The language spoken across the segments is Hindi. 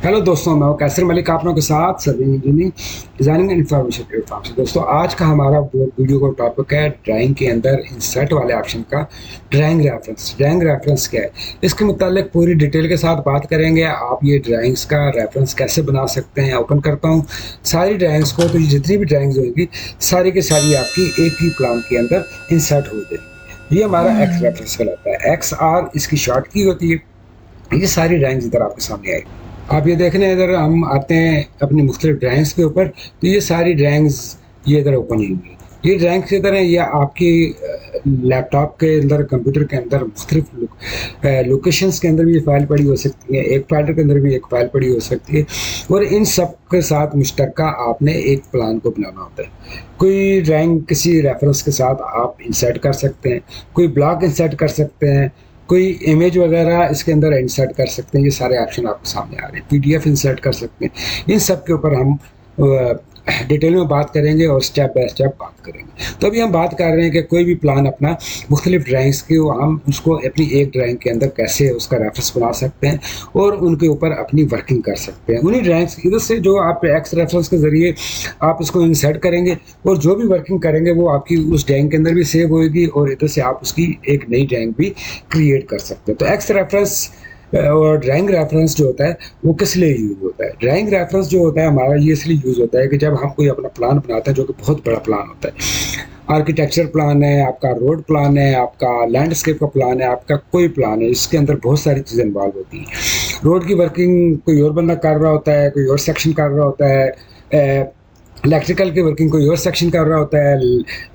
हेलो दोस्तों, मैं हूं कैसर मलिक आप लोगों के साथ serving engineering designing and information platform से। दोस्तों, आज का हमारा वीडियो का टॉपिक है ड्राइंग के अंदर इंसर्ट वाले ऑप्शन का ड्राइंग रेफरेंस। ड्राइंग रेफरेंस क्या है, इसके मुतालिक पूरी डिटेल के साथ बात करेंगे। आप ये ड्राइंग्स का रेफरेंस कैसे बना सकते हैं। ओपन करता हूँ सारी ड्राइंग्स को, तो ये जितनी भी ड्राइंग्स होगी सारी की सारी आपकी एक ही प्लान के अंदर इंसर्ट हो जाएगी। ये हमारा एक्स रेफरेंस कहलाता है। एक्स आर इसकी शॉर्ट की होती है। ये सारी ड्राइंग्स इधर आपके सामने आई। आप ये देख रहे हैं, इधर हम आते हैं अपनी मुख्तलिफ ड्राइंग्स के ऊपर, तो ये सारी ड्राइंग्स ये इधर ओपन होंगी। ये ड्राइंग्स इधर हैं, या आपकी लैपटॉप के अंदर, कंप्यूटर के अंदर मुख्तलिफ लोकेशंस के अंदर भी ये फाइल पड़ी हो सकती है। एक फाइल के अंदर भी एक फाइल पड़ी हो सकती है, और इन सब के साथ मुश्तरका आपने एक प्लान को बनाना होता है। कोई ड्राइंग किसी रेफरेंस के साथ आप इंसर्ट कर सकते हैं, कोई ब्लॉक इंसर्ट कर सकते हैं, कोई इमेज वगैरह इसके अंदर इंसर्ट कर सकते हैं। ये सारे ऑप्शन आपके सामने आ रहे हैं। पीडीएफ इंसर्ट कर सकते हैं। इन सब के ऊपर हम डिटेल में बात करेंगे और स्टेप बाय स्टेप बात करेंगे। तो अभी हम बात कर रहे हैं कि कोई भी प्लान अपना मुख्तलिफ ड्राइंग्स की हम उसको अपनी एक ड्राइंग के अंदर कैसे उसका रेफरेंस बना सकते हैं और उनके ऊपर अपनी वर्किंग कर सकते हैं। उन्हीं ड्राइंग्स इधर से जो आप एक्स रेफरेंस के ज़रिए आप इसको इंसर्ट करेंगे और जो भी वर्किंग करेंगे वो आपकी उस ड्राइंग के अंदर भी सेव होएगी, और इधर से आप उसकी एक नई ड्राइंग भी क्रिएट कर सकते हैं। तो एक्स रेफरेंस और ड्राइंग रेफरेंस जो होता है वो किस लिए यूज़ होता है। ड्राइंग रेफरेंस जो होता है हमारा, ये इसलिए यूज़ होता है कि जब हम कोई अपना प्लान बनाते हैं, जो कि बहुत बड़ा प्लान होता है, आर्किटेक्चर प्लान है, आपका रोड प्लान है, आपका लैंडस्केप का प्लान है, आपका कोई प्लान है, इसके अंदर बहुत सारी चीज़ें इन्वॉल्व होती हैं। रोड की वर्किंग कोई और बंदा कर रहा होता है, कोई और सेक्शन कर रहा होता है, इलेक्ट्रिकल की वर्किंग कोई और सेक्शन कर रहा होता है,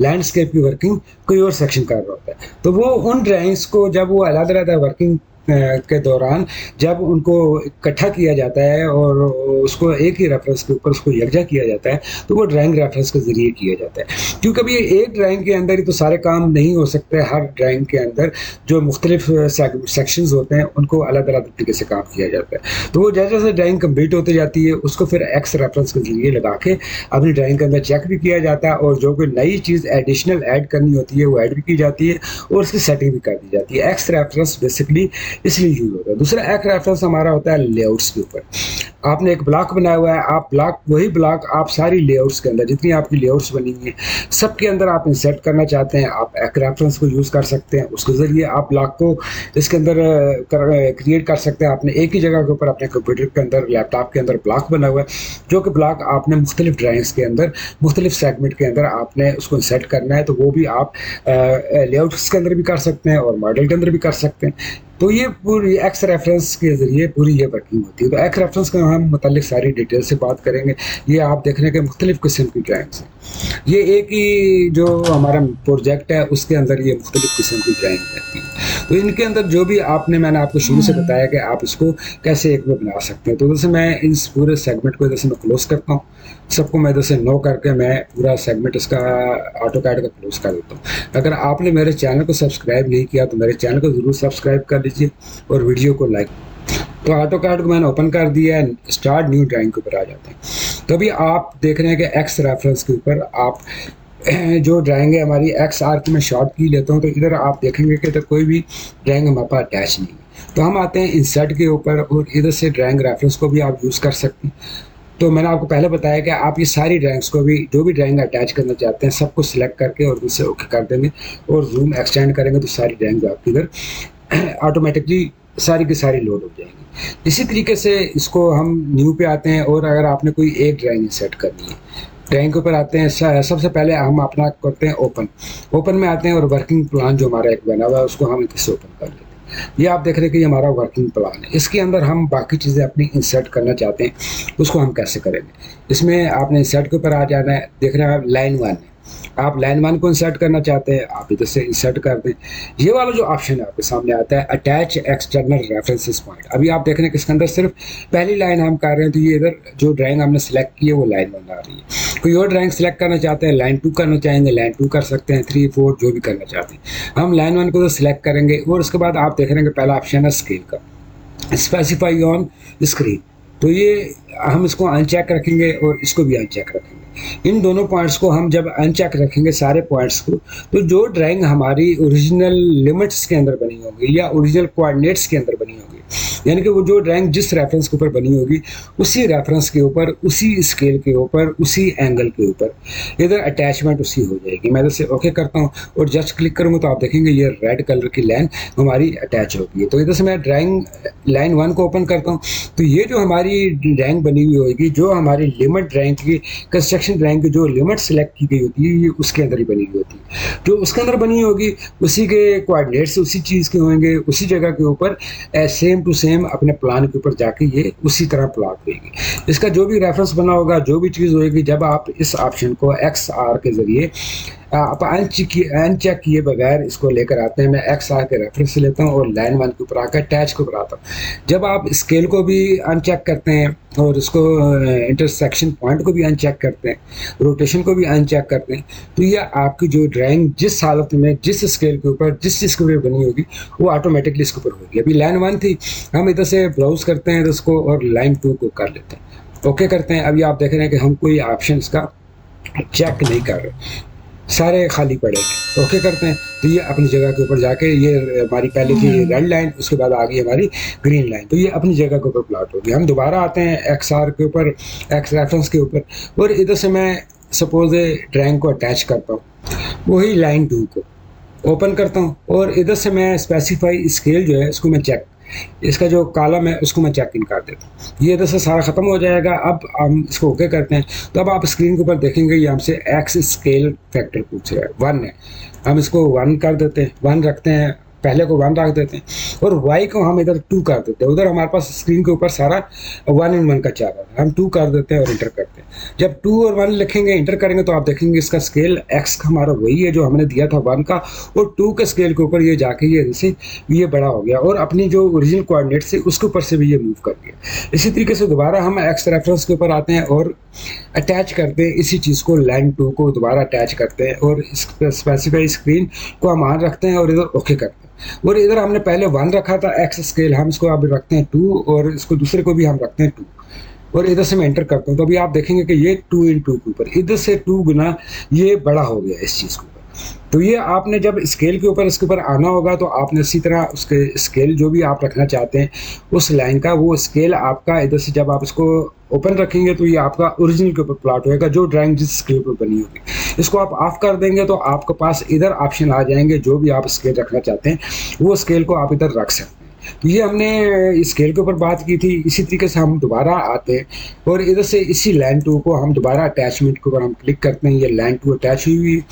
लैंडस्केप की वर्किंग कोई और सेक्शन कर रहा होता है। तो वो उन ड्राइंग्स को जब वो अलग-अलग वर्किंग के दौरान जब उनको इकट्ठा किया जाता है और उसको एक ही रेफरेंस के ऊपर उसको यकजा किया जाता है, तो वो ड्राइंग रेफरेंस के ज़रिए किया जाता है। क्योंकि अभी एक ड्राइंग के अंदर ही तो सारे काम नहीं हो सकते। हर ड्राइंग के अंदर जो मुख्तलिफ सेक्शंस होते हैं उनको अलग अलग तरीके से काम किया जाता है। तो वो जैसे जैसे ड्राइंग कम्प्लीट होती जाती है उसको फिर एक्स रेफरेंस के ज़रिए लगा के अपनी ड्राइंग के अंदर चेक भी किया जाता है, और जो कोई नई चीज़ एडिशनल ऐड करनी होती है वो ऐड भी की जाती है और उसकी सेटिंग भी कर दी जाती है। एक्स रेफरेंस बेसिकली इसलिए यूज होता है। दूसरा एक रेफरेंस हमारा होता है लेआउट्स के ऊपर। आपने एक ब्लॉक बनाया हुआ है, आप ब्लॉक वही ब्लॉक आप सारी लेआउट्स के अंदर, जितनी आपकी लेआउट्स बनी हुई है सबके अंदर आप इंसर्ट करना चाहते हैं, आप एक रेफरेंस को यूज़ कर सकते हैं। उसके ज़रिए आप ब्लॉक को इसके अंदर क्रिएट कर सकते हैं। आपने एक ही जगह के ऊपर अपने कंप्यूटर के अंदर, लैपटॉप के अंदर ब्लॉक बना हुआ है, जो कि ब्लॉक आपने मुख्तलिफ ड्राइंग्स के अंदर, मुख्तलिफ सेगमेंट के अंदर आपने उसको इंसर्ट करना है, तो वो भी आप लेआउट्स के अंदर भी कर सकते हैं और मॉडल के अंदर भी कर सकते हैं। तो ये पूरी एक्स रेफरेंस के ज़रिए पूरी ये वर्किंग होती है। तो एक्स रेफरेंस का हम मुतालिक सारी डिटेल से बात करेंगे। ये आप देखने के मुख्तलिफ किस्म की ड्राइंग्स हैं। ये एक ही जो हमारा प्रोजेक्ट है उसके अंदर ये मुख्तलिफ किस्म की ड्राइंग रहती है। तो इनके अंदर जो भी मैंने आपको शुरू से बताया कि आप इसको कैसे एक में बना सकते हैं। तो जैसे मैं इस पूरे सेगमेंट को जैसे मैं क्लोज करता हूँ, सबको मैं जैसे नो करके मैं पूरा सेगमेंट इसका ऑटोकैड का क्लोज कर देता हूँ। अगर आपने मेरे चैनल को सब्सक्राइब नहीं किया तो मेरे चैनल को ज़रूर सब्सक्राइब कर लीजिए और वीडियो को लाइक। तो ऑटोकैड को मैंने ओपन कर दिया है, स्टार्ट न्यू ड्राइंग के ऊपर आ जाते हैं। तो अभी आप देख रहे हैं कि एक्स रेफरेंस के ऊपर आप जो ड्राइंग है हमारी एक्स आर की मैं शॉर्ट की लेता हूँ, तो इधर आप देखेंगे कि इधर कोई भी ड्राइंग हमारे पास अटैच नहीं है। तो हम आते हैं इंसर्ट के ऊपर, और इधर से ड्राइंग रेफरेंस को भी आप यूज़ कर सकते हैं। तो मैंने आपको पहले बताया कि आप ये सारी ड्राइंग्स को भी, जो भी ड्राइंग अटैच करना चाहते हैं, सबको सिलेक्ट करके और उनसे ओके कर देंगे और जूम एक्सटेंड करेंगे, तो सारी ड्राइंग आपकी इधर ऑटोमेटिकली सारी की सारी लोड हो जाएंगी। इसी तरीके से इसको हम न्यू पे आते हैं, और अगर आपने कोई एक ड्राइंग सेट करनी है, ड्राइंग के ऊपर आते हैं। सबसे पहले हम अपना करते हैं ओपन। ओपन में आते हैं और वर्किंग प्लान जो हमारा एक बना हुआ है उसको हम इससे ओपन कर लेते हैं। ये आप देख रहे हैं कि ये हमारा वर्किंग प्लान है। इसके अंदर हम बाकी चीज़ें अपनी इंसर्ट करना चाहते हैं, उसको हम कैसे करेंगे। इसमें आपने इंसर्ट के ऊपर आ जाना है। देख रहे हैं आप लाइन 1 है, आप लाइन 1 को इंसर्ट करना चाहते हैं, आप इधर से इंसर्ट कर दें। ये वाला जो ऑप्शन है आपके सामने आता है, अटैच एक्सटर्नल रेफरेंसेस पॉइंट। अभी आप देख रहे हैं कि इसके अंदर सिर्फ पहली लाइन हम कर रहे हैं, तो ये इधर जो ड्राइंग हमने सेलेक्ट की है वो लाइन 1 आ रही है। कोई और ड्राइंग सेलेक्ट करना चाहते हैं, लाइन 2 करना चाहेंगे, लाइन 2 कर सकते हैं, 3 4 जो भी करना चाहते हैं। हम लाइन 1 को तो सिलेक्ट करेंगे, और उसके बाद आप देख रहे हैं कि पहला ऑप्शन है स्केल का, स्पेसिफाई ऑन स्क्रीन। तो ये हम इसको अनचेक रखेंगे और इसको भी अनचेक रखेंगे। इन दोनों पॉइंट्स को हम जब अनचेक रखेंगे, सारे पॉइंट्स को, तो जो ड्राइंग हमारी ओरिजिनल लिमिट्स के अंदर बनी होगी या ओरिजिनल कोऑर्डिनेट्स के अंदर बनी होगी, यानी कि वो जो ड्राइंग जिस रेफरेंस के ऊपर बनी होगी उसी रेफरेंस के ऊपर, उसी स्केल के ऊपर, उसी एंगल के ऊपर इधर अटैचमेंट उसी हो जाएगी। मैं इधर से ओके करता हूँ और जस्ट क्लिक करूँगा तो आप देखेंगे ये रेड कलर की लाइन हमारी अटैच होगी है। तो इधर से मैं ड्राइंग लाइन 1 को ओपन करता हूँ, तो ये जो हमारी ड्राइंग बनी हुई होगी, जो हमारी लिमिट ड्राइंग की, कंस्ट्रक्शन ड्राइंग की जो लिमिट सेलेक्ट की गई होती है, ये उसके अंदर ही बनी हुई होती है। जो उसके अंदर बनी होगी उसी के कोऑर्डिनेट्स उसी चीज़ के होंगे, उसी जगह के ऊपर सेम टू सेम अपने प्लान के ऊपर जाके ये उसी तरह प्लॉट होगी। इसका जो भी रेफरेंस बना होगा, जो भी चीज़ होगी, जब आप इस ऑप्शन को XR के ज़रिए आप अनचेक किए बगैर इसको लेकर आते हैं। मैं XR के रेफरेंस से लेता हूँ और लाइन 1 के ऊपर आकर अटैच के ऊपर आता हूँ। जब आप स्केल को भी अनचेक करते हैं और उसको इंटरसेक्शन पॉइंट को भी अनचेक करते हैं, रोटेशन को भी अनचेक करते हैं, तो ये आपकी जो ड्राइंग जिस हालत में, जिस स्केल के ऊपर, जिस चीज़ के ऊपर बनी होगी, वो ऑटोमेटिकली इसके ऊपर होगी। अभी लाइन 1 थी, हम इधर से ब्राउज करते हैं इसको और लाइन 2 को कर लेते हैं, ओके करते हैं। अभी आप देख रहे हैं कि हम कोई ऑप्शन का चेक नहीं कर रहे, सारे खाली पड़े हैं। ओके करते हैं तो ये अपनी जगह के ऊपर जाके, ये हमारी पहले की रेड लाइन, उसके बाद आ गई हमारी ग्रीन लाइन, तो ये अपनी जगह के ऊपर प्लॉट होगी। हम दोबारा आते हैं XR के ऊपर, एक्स रेफरेंस के ऊपर, और इधर से मैं सपोज ड्राइंग को अटैच करता हूँ, वही लाइन 2 को ओपन करता हूँ और इधर से मैं स्पेसिफाई स्केल जो है इसको मैं चेक, इसका जो कॉलम है उसको मैं चेक इन कर देता हूँ। ये इधर से सारा ख़त्म हो जाएगा। अब हम इसको ओके करते हैं तो अब आप स्क्रीन के ऊपर देखेंगे ये हमसे एक्स स्केल फैक्टर पूछ रहा है, 1 है। हम इसको 1 कर देते हैं, 1 रखते हैं, पहले को 1 रख देते हैं और y को हम इधर 2 कर देते हैं। उधर हमारे पास स्क्रीन के ऊपर सारा 1 in 1 का चाह रहा है, हम 2 कर देते हैं और इंटर करते हैं। जब 2 और 1 लिखेंगे, इंटर करेंगे, तो आप देखेंगे इसका स्केल x का हमारा वही है जो हमने दिया था 1 का, और 2 के स्केल के ऊपर ये जाके ये बड़ा हो गया और अपनी जो ओरिजिनल कोऑर्डिनेट से उसके ऊपर से भी ये मूव कर गया। इसी तरीके से दोबारा हम x रेफरेंस के ऊपर आते हैं और अटैच करते हैं इसी चीज़ को, लाइन 2 को दोबारा अटैच करते हैं और स्पेसिफाई स्क्रीन को हम ऑन रखते हैं और इधर ओके करते हैं। और इधर हमने पहले 1 रखा था एक्स स्केल, हम इसको अब रखते हैं 2 और इसको दूसरे को भी हम रखते हैं 2 और इधर से मैं एंटर करता हूँ। तो अभी आप देखेंगे कि ये 2 in 2 के ऊपर इधर से 2 गुना ये बड़ा हो गया इस चीज़ के ऊपर। तो ये आपने जब स्केल के ऊपर इसके ऊपर आना होगा तो आपने इसी तरह उसके स्केल जो भी आप रखना चाहते हैं उस लाइन का, वो स्केल आपका इधर से जब आप इसको ओपन रखेंगे तो ये आपका ओरिजिनल के ऊपर प्लॉट होएगा जो ड्राइंग जिस स्केल पर बनी होगी। इसको आप ऑफ कर देंगे तो आपके पास इधर ऑप्शन आ जाएंगे, जो भी आप स्केल रखना चाहते हैं वो स्केल को आप इधर रख सकते हैं। तो ये हमने स्केल के ऊपर बात की थी। इसी तरीके से हम दोबारा आते हैं और इधर से इसी लाइन 2 को हम दोबारा अटैचमेंट के ऊपर हम क्लिक करते हैं, ये लाइन 2 अटैच हुई हुई।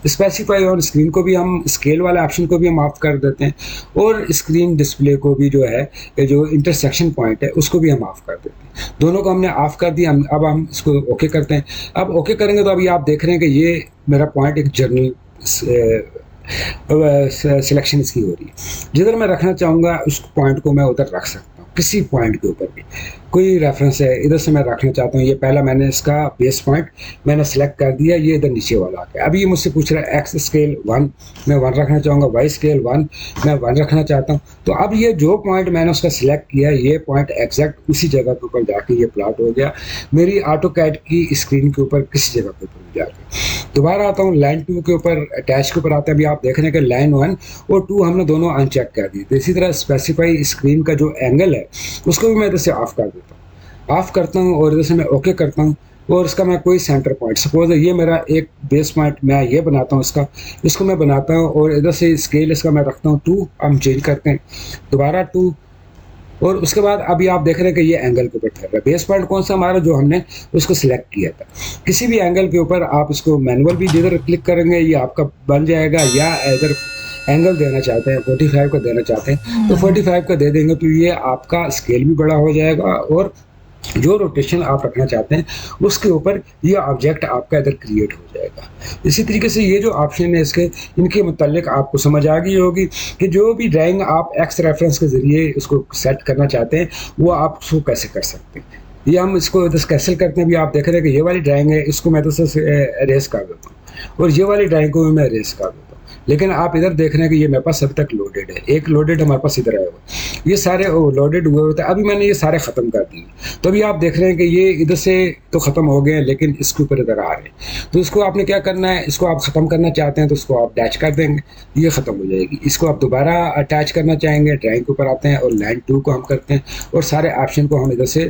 स्पेसिफाई और स्क्रीन को भी हम, स्केल वाले ऑप्शन को भी हम ऑफ कर देते हैं और स्क्रीन डिस्प्ले को भी जो है, जो इंटरसेक्शन पॉइंट है उसको भी हम ऑफ कर देते हैं। दोनों को हमने ऑफ कर दिया। अब हम इसको ओके करते हैं। अब ओके करेंगे तो अभी आप देख रहे हैं कि ये मेरा पॉइंट एक जर्नल सिलेक्शन इसकी हो रही है। जिधर मैं रखना चाहूँगा उस पॉइंट को मैं उधर रख सकता हूँ, किसी पॉइंट के ऊपर भी। कोई रेफरेंस है इधर से मैं रखना चाहता हूँ, ये पहला मैंने इसका बेस पॉइंट मैंने सेलेक्ट कर दिया, ये इधर नीचे वाला आ गया। अभी ये मुझसे पूछ रहा है एक्स स्केल 1, मैं 1 रखना चाहूँगा, वाई स्केल 1 मैं 1 रखना चाहता हूँ। तो अब ये जो पॉइंट मैंने उसका सिलेक्ट किया, ये पॉइंट एग्जैक्ट उसी जगह के ऊपर जाके ये प्लॉट हो गया मेरी ऑटोकैड की स्क्रीन के ऊपर, किसी जगह के ऊपर जाके। दोबारा आता हूँ लाइन 2 के ऊपर, अटैच के ऊपर आते हैं। अभी आप देख रहे हैं कि लाइन 1 और 2 हमने दोनों अनचेक कर दिए। तो इसी तरह स्पेसिफाई स्क्रीन का जो एंगल है उसको भी मैं इधर से ऑफ कर देता हूँ, ऑफ करता हूँ और इधर से मैं ओके करता हूँ और इसका मैं कोई सेंटर पॉइंट, सपोज ये मेरा एक बेस पॉइंट मैं ये बनाता हूँ, इसको मैं बनाता हूँ और इधर से स्केल इसका मैं रखता हूँ 2, हम चेंज करते हैं दोबारा 2 और उसके बाद अभी आप देख रहे हैं कि ये एंगल के ऊपर ठहर रहा है। बेस पॉइंट कौन सा हमारा, जो हमने उसको सिलेक्ट किया था। किसी भी एंगल के ऊपर आप इसको मैनुअल भी जिधर क्लिक करेंगे ये आपका बन जाएगा, या इधर एंगल देना चाहते हैं 45 का देना चाहते हैं तो 45 का दे देंगे, तो ये आपका स्केल भी बड़ा हो जाएगा और जो रोटेशन आप रखना चाहते हैं उसके ऊपर ये ऑब्जेक्ट आपका इधर क्रिएट हो जाएगा। इसी तरीके से ये जो ऑप्शन है इसके, इनके मुतालिक आपको समझ आ गई होगी कि जो भी ड्राइंग आप एक्स रेफरेंस के ज़रिए उसको सेट करना चाहते हैं वो आप उसको कैसे कर सकते हैं। ये हम इसको इधर कैंसिल करते हैं। भी आप देख रहे हैं कि ये वाली ड्राइंग है, इसको मैं तो एरेज कर देता हूँ और ये वाली ड्राइंग को भी मैं एरेज कर देता हूँ। लेकिन आप इधर देख रहे हैं कि ये मेरे पास अभी तक लोडेड है, एक लोडेड हमारे पास इधर आया हुआ, ये सारे लोडेड हुए होते हैं। अभी मैंने ये सारे ख़त्म कर दिए। तो अभी आप देख रहे हैं कि ये इधर से तो ख़त्म हो गए, लेकिन इसके ऊपर इधर आ रहे हैं। तो इसको आपने क्या करना है, इसको आप ख़त्म करना चाहते हैं तो इसको आप अटैच कर देंगे, ये ख़त्म हो जाएगी। इसको आप दोबारा अटैच करना चाहेंगे, ड्राइंग के ऊपर आते हैं और लाइन 2 को हम करते हैं और सारे ऑप्शन को हम इधर से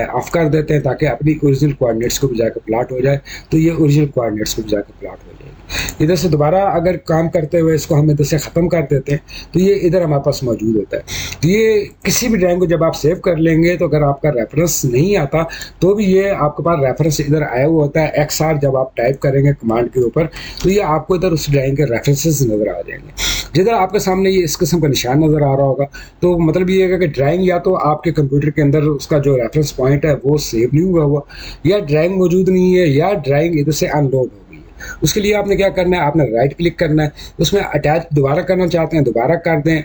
ऑफ कर देते हैं ताकि अपनी ओरिजिनल कोऑर्डिनेट्स को भी जाकर प्लाट हो जाए। तो ये ओरिजिनल कोऑर्डिनेट्स को भी जाकर प्लाट हो जाएगी। इधर से दोबारा अगर काम करते हुए इसको हम इधर से ख़त्म कर देते हैं तो ये इधर हमारे पास मौजूद होता है। तो ये किसी भी ड्राइंग को जब आप सेव कर लेंगे तो अगर आपका रेफरेंस नहीं आता तो भी ये आपके पास रेफरेंस इधर आया हुआ होता है। XR जब आप टाइप करेंगे कमांड के ऊपर तो ये आपको इधर उस ड्राइंग के रेफरेंसेस नज़र आ जाएंगे। जिधर आपके सामने ये इस किस्म का निशान नज़र आ रहा होगा तो मतलब ये है कि ड्राइंग या तो आपके कंप्यूटर के अंदर उसका जो रेफरेंस पॉइंट है वो सेव नहीं हुआ या ड्राइंग मौजूद नहीं है या ड्राइंग इधर से अनलोड हो गई है। उसके लिए आपने क्या करना है, आपने राइट क्लिक करना है, उसमें अटैच दोबारा करना चाहते हैं दोबारा कर दें।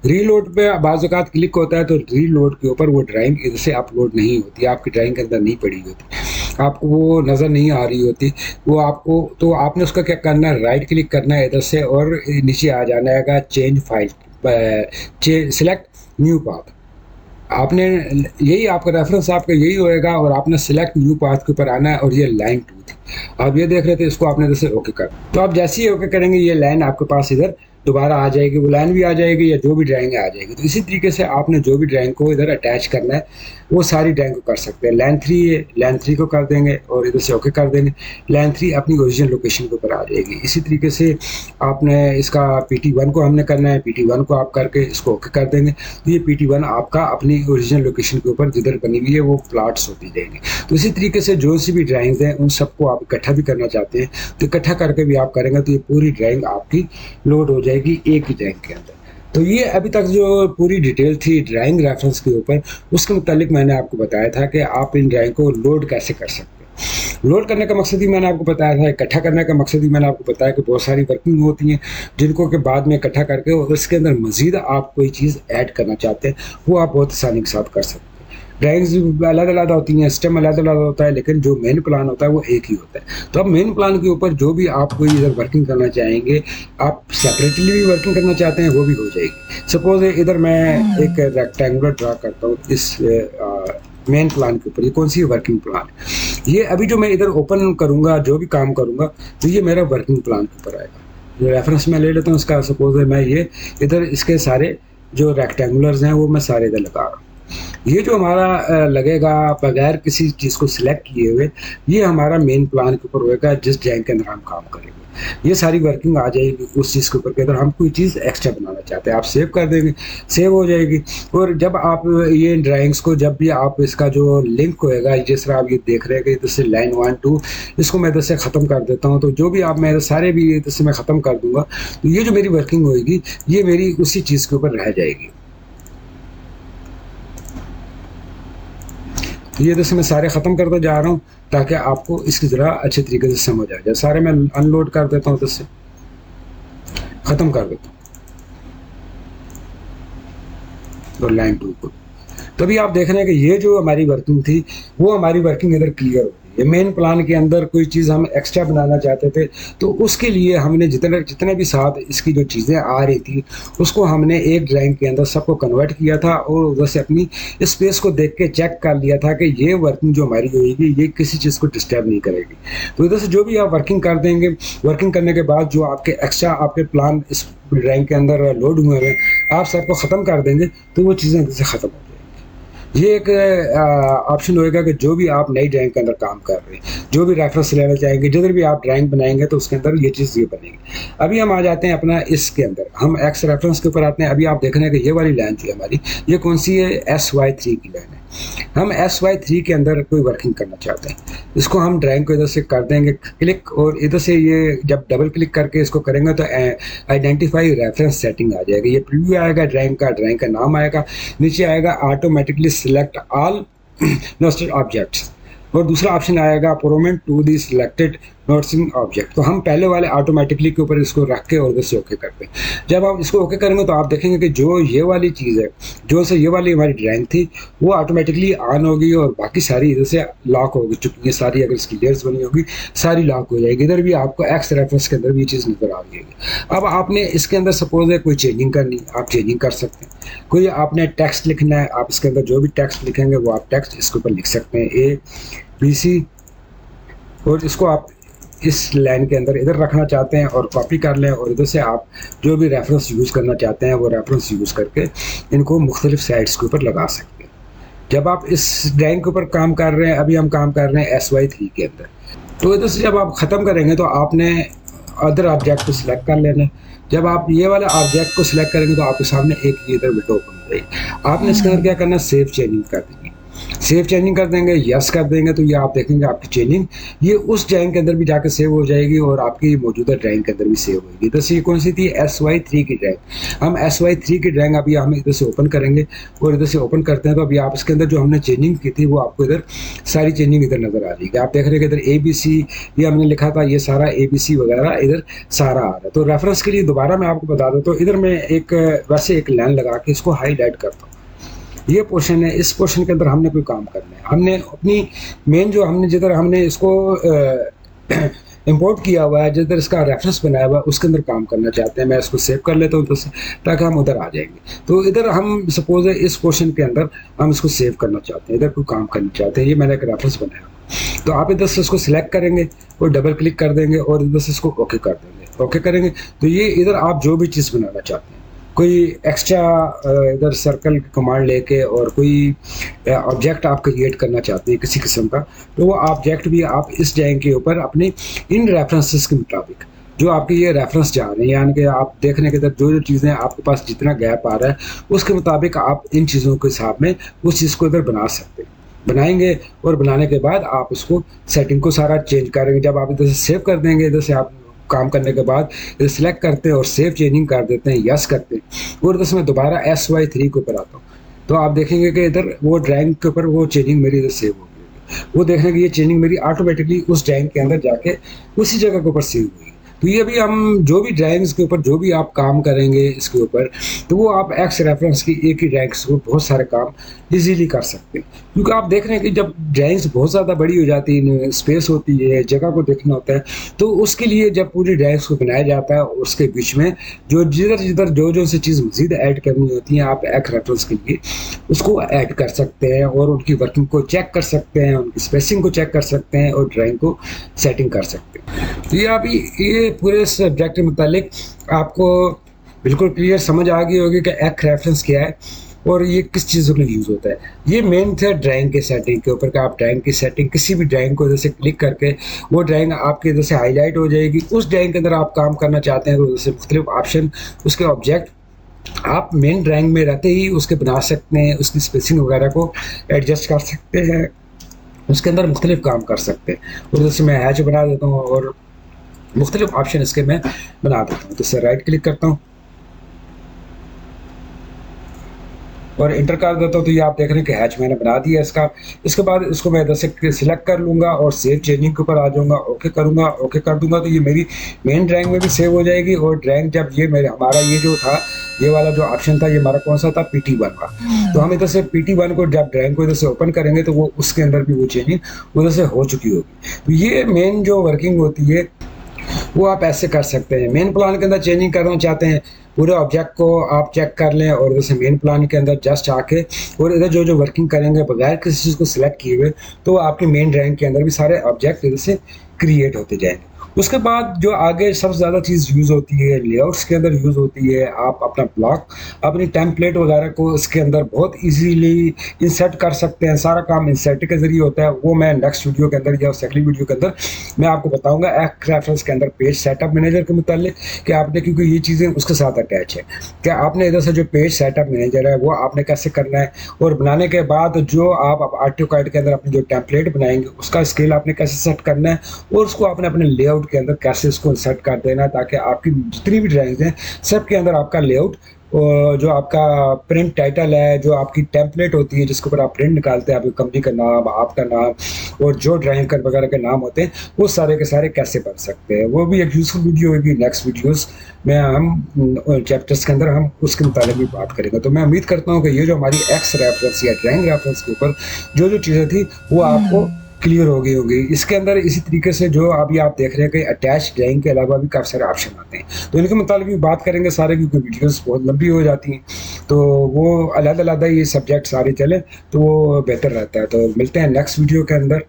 रीलोड पे बाज़ औक़ात क्लिक होता है तो रीलोड के ऊपर वो ड्राइंग इधर से अपलोड नहीं होती, आपकी ड्राइंग के अंदर नहीं पड़ी होती, आपको वो नज़र नहीं आ रही होती वो आपको। तो आपने उसका क्या करना है, राइट क्लिक करना है इधर से और नीचे आ जाना है change file, select new path. आपने यही आपका रेफरेंस आपका यही होएगा और आपने सिलेक्ट न्यू पाथ के ऊपर आना है और ये लाइन 2 थी, आप ये देख रहे थे, इसको आपने जैसे ओके कर। तो आप जैसे ही ओके करेंगे ये लाइन आपके पास इधर दोबारा आ जाएगी, वो लाइन भी आ जाएगी या जो भी ड्राइंग आ जाएगी। तो इसी तरीके से आपने जो भी ड्राइंग को इधर अटैच करना है वो सारी ड्राइंग को कर सकते हैं। लाइन 3 है, लाइन 3 को कर देंगे और इधर से ओके कर देंगे, लाइन 3 अपनी ओरिजिनल लोकेशन के ऊपर आ जाएगी। इसी तरीके से आपने इसका PT1 को हमने करना है, PT1 को आप करके इसको ओके कर देंगे तो ये PT1 आपका अपनी ओरिजिनल लोकेशन के ऊपर जिधर बनी हुई है वो प्लाट्स होती जाएंगे। तो इसी तरीके से जो सी भी ड्राइंग्स हैं उन सबको आप इकट्ठा भी करना चाहते हैं तो इकट्ठा करके भी आप करेंगे तो ये पूरी ड्राइंग आपकी लोड हो जाएगी एक ही ड्राइंग के अंदर। तो ये अभी तक जो पूरी डिटेल थी ड्राइंग रेफरेंस के ऊपर उसके मुतालिक मैंने आपको बताया था कि आप इन ड्राइंग को लोड कैसे कर सकते हैं। लोड करने का मकसद ही मैंने आपको बताया था, इकट्ठा करने का मकसद ही मैंने आपको बताया कि बहुत सारी वर्किंग होती हैं जिनको के बाद में इकट्ठा करके और उसके अंदर मज़ीद आप कोई चीज़ ऐड करना चाहते हैं वो आप बहुत आसानी के साथ कर सकते हैं। ड्राइंग्स अलग अलग होती हैं, सिस्टम अलग अलग होता है, लेकिन जो मेन प्लान होता है वो एक ही होता है। तो अब मेन प्लान के ऊपर जो भी आप कोई इधर वर्किंग करना चाहेंगे, आप सेपरेटली भी वर्किंग करना चाहते हैं वो भी हो जाएगी। सपोज इधर मैं एक रेक्टेंगुलर ड्रा करता हूँ इस मेन प्लान के ऊपर, ये कौन सी वर्किंग प्लान है, ये अभी जो मैं इधर ओपन करूँगा जो भी काम करूँगा तो ये मेरा वर्किंग प्लान के ऊपर आएगा। जो रेफरेंस मैं ले लेता हूँ उसका, सपोज मैं ये इधर इसके सारे जो रेक्टेंगुलर्स हैं वो मैं सारे इधर लगा रहा हूँ। ये जो हमारा लगेगा बगैर किसी चीज़ को सिलेक्ट किए हुए, ये हमारा मेन प्लान के ऊपर होएगा जिस ड्राइंग के अंदर हम काम करेंगे। ये सारी वर्किंग आ जाएगी उस चीज़ के ऊपर के अंदर हम कोई चीज़ एक्स्ट्रा बनाना चाहते हैं, आप सेव कर देंगे, सेव हो जाएगी। और जब आप ये ड्राइंग्स को जब भी आप इसका जो लिंक होएगा, जिस तरह आप ये देख रहे हैं कि इधर से लाइन 1 2 इसको मैं इधर से ख़त्म कर देता हूँ, तो जो भी आप मैं सारे भी इधर से मैं ख़त्म कर दूँगा तो ये जो मेरी वर्किंग होएगी ये मेरी उसी चीज़ के ऊपर रह जाएगी। तो ये इधर से मैं सारे ख़त्म करता जा रहा हूँ ताकि आपको इसकी ज़रा अच्छे तरीके से समझ आ जाए। सारे मैं अनलोड कर देता हूँ, इधर से ख़त्म कर देता हूँ और लाइन 2 को। तो अभी आप देख रहे हैं कि ये जो हमारी वर्किंग थी वो हमारी वर्किंग इधर क्लियर हो गई। ये मेन प्लान के अंदर कोई चीज़ हम एक्स्ट्रा बनाना चाहते थे तो उसके लिए हमने जितने भी साथ इसकी जो चीज़ें आ रही थी उसको हमने एक ड्राइंग के अंदर सबको कन्वर्ट किया था और उधर से अपनी स्पेस को देख के चेक कर लिया था कि ये वर्किंग जो हमारी होगी ये किसी चीज़ को डिस्टर्ब नहीं करेगी। तो इधर से जो भी आप वर्किंग कर देंगे, वर्किंग करने के बाद जो आपके एक्स्ट्रा आपके प्लान इस ड्राइंग के अंदर लोड हुए हैं आप सबको ख़त्म कर देंगे तो वो चीज़ें इधर से ख़त्म हो जाएंगी। ये एक ऑप्शन होएगा कि जो भी आप नई ड्राइंग के अंदर काम कर रहे हैं, जो भी रेफरेंस लेना चाहेंगे, जिधर भी आप ड्राइंग बनाएंगे तो उसके अंदर ये चीज़ ये बनेगी। अभी हम आ जाते हैं अपना इसके अंदर, हम एक्स रेफरेंस के ऊपर आते हैं। अभी आप देख रहे हैं कि ये वाली लाइन थी हमारी, ये कौन सी है, SY3 की लाइन है। हम SY3 के अंदर कोई वर्किंग करना चाहते हैं, इसको हम ड्राइंग को इधर से कर देंगे क्लिक और इधर से ये जब डबल क्लिक करके इसको करेंगे तो आइडेंटिफाई रेफरेंस सेटिंग आ जाएगी। ये प्रीव्यू आएगा ड्राइंग का नाम आएगा, नीचे आएगा automatically select all nested objects और दूसरा ऑप्शन आएगा promote to the selected noticing object. तो हम पहले वाले ऑटोमेटिकली के ऊपर इसको रख के और इधर से ओके करते हैं। जब आप इसको ओके करेंगे तो आप देखेंगे कि जो ये वाली चीज़ है, जो से ये वाली हमारी ड्राइंग थी, वो ऑटोमेटिकली ऑन होगी और बाकी सारी इधर से लॉक होगी। चूंकि ये सारी अगर इसकी लेयर्स बनी होगी सारी लॉक हो जाएगी। इधर भी आपको एक्स रेफरेंस के अंदर भी ये चीज़ नज़र आ रही है। अब आपने इसके अंदर सपोज है कोई चेंजिंग करनी, आप चेंजिंग कर सकते हैं। कोई आपने टेक्स्ट लिखना है, आप इसके अंदर जो भी टेक्स्ट लिखेंगे वो आप टेक्स्ट इसके ऊपर लिख सकते हैं, ABC, और इसको आप इस लाइन के अंदर इधर रखना चाहते हैं और कॉपी कर लें, और इधर से आप जो भी रेफरेंस यूज़ करना चाहते हैं वो रेफरेंस यूज़ करके इनको मुख्तलिफ साइड्स के ऊपर लगा सकते हैं। जब आप इस ड्राइंग के ऊपर काम कर रहे हैं, अभी हम काम कर रहे हैं SY3 के अंदर, तो इधर से जब आप ख़त्म करेंगे तो आपने अदर ऑब्जेक्ट को सिलेक्ट कर लेना है। जब आप ये वाला ऑब्जेक्ट को सिलेक्ट करेंगे तो आपके सामने एक इधर विंडो ओपन हो जाएगी। आपने इसके अंदर क्या करना है, सेव चेंजिंग कर देंगे। सेव चेंजिंग कर देंगे, यस कर देंगे, तो ये आप देखेंगे आपकी चेंजिंग ये उस ड्राइंग के अंदर भी जाकर सेव हो जाएगी और आपकी मौजूदा ड्राइंग के अंदर भी सेव होगी। तो ये कौन सी थी, SY3 की ड्राइंग। हम SY3 की ड्राइंग अभी हम इधर से ओपन करेंगे और इधर से ओपन करते हैं तो अभी आप इसके अंदर जो हमने चेंजिंग की थी वो आपको इधर सारी चेंजिंग इधर नज़र आ जाएगी। आप देख रहे हैं कि इधर ABC ये हमने लिखा था, ये सारा ABC वगैरह इधर सारा आ रहा है। तो रेफरेंस के लिए दोबारा मैं आपको बता देता हूँ, इधर मैं एक वैसे एक लाइन लगा के इसको हाईलाइट करता हूँ। ये पोर्शन है, इस पोर्शन के अंदर हमने कोई काम करना है। हमने अपनी मेन जो हमने जिधर हमने इसको इंपोर्ट किया हुआ है, जिधर इसका रेफरेंस बनाया हुआ है उसके अंदर काम करना चाहते हैं। मैं इसको सेव कर लेता हूँ तो ताकि हम उधर आ जाएंगे। तो इधर हम सपोज है इस पोर्शन के अंदर हम इसको सेव करना चाहते हैं, इधर कोई काम करना चाहते हैं। ये मैंने एक रेफरेंस बनाया, तो आप इधर से इसको सिलेक्ट करेंगे और डबल क्लिक कर देंगे और इधर से इसको ओके कर देंगे। ओके करेंगे तो ये इधर आप जो भी चीज़ बनाना चाहते हैं, कोई एक्स्ट्रा इधर सर्कल कमांड लेके और कोई ऑब्जेक्ट आप क्रिएट करना चाहते हैं किसी किस्म का, तो वो ऑब्जेक्ट भी आप इस ड्राइंग के ऊपर अपने इन रेफरेंसेस के मुताबिक जो आपके ये रेफरेंस जा रहे हैं, यानी कि आप देखने के अंदर जो जो चीज़ें आपके पास जितना गैप आ रहा है उसके मुताबिक आप इन चीज़ों के हिसाब में उस चीज़ को इधर बना सकते हैं। बनाएंगे और बनाने के बाद आप उसको सेटिंग को सारा चेंज करेंगे। जब आप इधर से सेव कर देंगे, इधर से आप काम करने के बाद इधर सिलेक्ट करते हैं और सेव चेंजिंग कर देते हैं, यस करते हैं, और इधर से मैं दोबारा SY3 के ऊपर आता हूँ तो आप देखेंगे कि इधर वो ड्राइंग के ऊपर वो चेंजिंग मेरी इधर सेव हो गई। वो देखने की ये चेंजिंग मेरी ऑटोमेटिकली उस ड्राइंग के अंदर जाके उसी जगह के ऊपर सेव हुई। तो ये भी हम जो भी ड्राइंग्स के ऊपर जो भी आप काम करेंगे इसके ऊपर, तो वो आप एक्स रेफरेंस की एक ही ड्राइंग्स को बहुत सारे काम इजीली कर सकते हैं। क्योंकि आप देख रहे हैं कि जब ड्राइंग्स बहुत ज़्यादा बड़ी हो जाती है, स्पेस होती है, जगह को देखना होता है, तो उसके लिए जब पूरी ड्राइंग्स को बनाया जाता है उसके बीच में जो जिधर जिधर जो जो सी चीज़ मज़ीद ऐड करनी होती है आप एक्स रेफरेंस के लिए उसको ऐड कर सकते हैं और उनकी वर्किंग को चेक कर सकते हैं, उनकी स्पेसिंग को चेक कर सकते हैं और ड्राइंग को सेटिंग कर सकते हैं। तो ये अभी ये पूरे सब्जेक्ट के मुतालिक आपको बिल्कुल क्लियर समझ आ गई होगी कि एक्स रेफरेंस क्या है और ये किस चीज़ों के लिए यूज़ होता है। ये मेन था ड्राइंग के सेटिंग के ऊपर, कि आप ड्राइंग की सेटिंग किसी भी ड्राइंग को जैसे क्लिक करके वो ड्राइंग आपके इधर से हाईलाइट हो जाएगी। उस ड्राइंग के अंदर आप काम करना चाहते हैं तो जैसे मुख्तलिफ ऑप्शन उसके ऑब्जेक्ट आप मेन ड्राइंग में रहते ही उसके बना सकते हैं, उसकी स्पेसिंग वगैरह को एडजस्ट कर सकते हैं, उसके अंदर मुख्तलिफ काम कर सकते हैं। और जैसे मैं हैच बना देता हूँ और मुख्तलिफ ऑप्शन इसके मैं बना देता हूँ। तो इससे राइट क्लिक करता हूँ और इंटर कर देता हूँ, तो ये आप देख रहे हैं कि हैच मैंने बना दिया इसका। इसके बाद इसको मैं इधर से सिलेक्ट कर लूँगा और सेव चेंजिंग के ऊपर आ जाऊँगा, ओके करूँगा, ओके कर दूँगा, तो ये मेरी मेन ड्राइंग में भी सेव हो जाएगी। और ड्राइंग जब ये मेरे हमारा ये जो था ये वाला जो ऑप्शन था ये हमारा कौन सा था, PT1 का, तो हम इधर से PT1 को जब ड्राइंग को इधर से ओपन करेंगे तो वो उसके अंदर भी वो चेंजिंग उधर से हो चुकी होगी। तो ये मेन जो वर्किंग होती है वो आप ऐसे कर सकते हैं। मेन प्लान के अंदर चेंजिंग करना चाहते हैं, पूरे ऑब्जेक्ट को आप चेक कर लें और जैसे मेन प्लान के अंदर जस्ट आके और इधर जो जो वर्किंग करेंगे बगैर किसी चीज़ को सिलेक्ट किए हुए, तो आपकी मेन ड्राइंग के अंदर भी सारे ऑब्जेक्ट इधर से क्रिएट होते जाएंगे। उसके बाद जो आगे सबसे ज़्यादा चीज़ यूज़ होती है लेआउट्स के अंदर यूज़ होती है। आप अपना ब्लॉक अपनी टेम्पलेट वगैरह को इसके अंदर बहुत इजीली इंसर्ट कर सकते हैं। सारा काम इंसर्ट के ज़रिए होता है, वो मैं नेक्स्ट वीडियो के अंदर या अगली वीडियो के अंदर मैं आपको बताऊंगा। एक्स रेफरेंस के अंदर पेज सेटअप मैनेजर के मुतालिक कि आपने, क्योंकि ये चीज़ें उसके साथ अटैच है, क्या आपने इधर से जो पेज सेटअप मैनेजर है वो आपने कैसे करना है, और बनाने के बाद जो आप AutoCAD के अंदर अपनी जो टेम्पलेट बनाएंगे उसका स्केल आपने कैसे सेट करना है और उसको आपने अपने लेआउट के अंदर कैसे इसको सेट कर देना, ताकि आपकी जितनी भी ड्राइंग्स हैं सब के अंदर आपका लेआउट जो आपका प्रिंट टाइटल है, जो आपकी टेम्पलेट होती है जिसके ऊपर आप प्रिंट निकालते हैं, आपकी कंपनी का नाम, आपका नाम और जो ड्राइंग कर वगैरह के नाम होते हैं, वो सारे के सारे कैसे बन सकते हैं, वो भी एक यूजफुल वीडियो होगी। नेक्स्ट वीडियोस में हम चैप्टर्स के अंदर हम उसके मुताबिक भी बात करेंगे। तो मैं उम्मीद करता हूँ कि ये जो हमारी एक्स रेफरेंस या ड्राइंग रेफरेंस के ऊपर जो जो चीज़ें थी वो आपको क्लियर हो गई होगी। इसके अंदर इसी तरीके से जो अभी आप देख रहे हैं कि अटैच ड्राइंग के अलावा भी काफ़ी सारे ऑप्शन आते हैं, तो इनके मुताबिक भी बात करेंगे सारे, क्योंकि वीडियोस बहुत लंबी हो जाती हैं, तो वो अलग अलग ये सब्जेक्ट सारे चले तो वो बेहतर रहता है। तो मिलते हैं नेक्स्ट वीडियो के अंदर।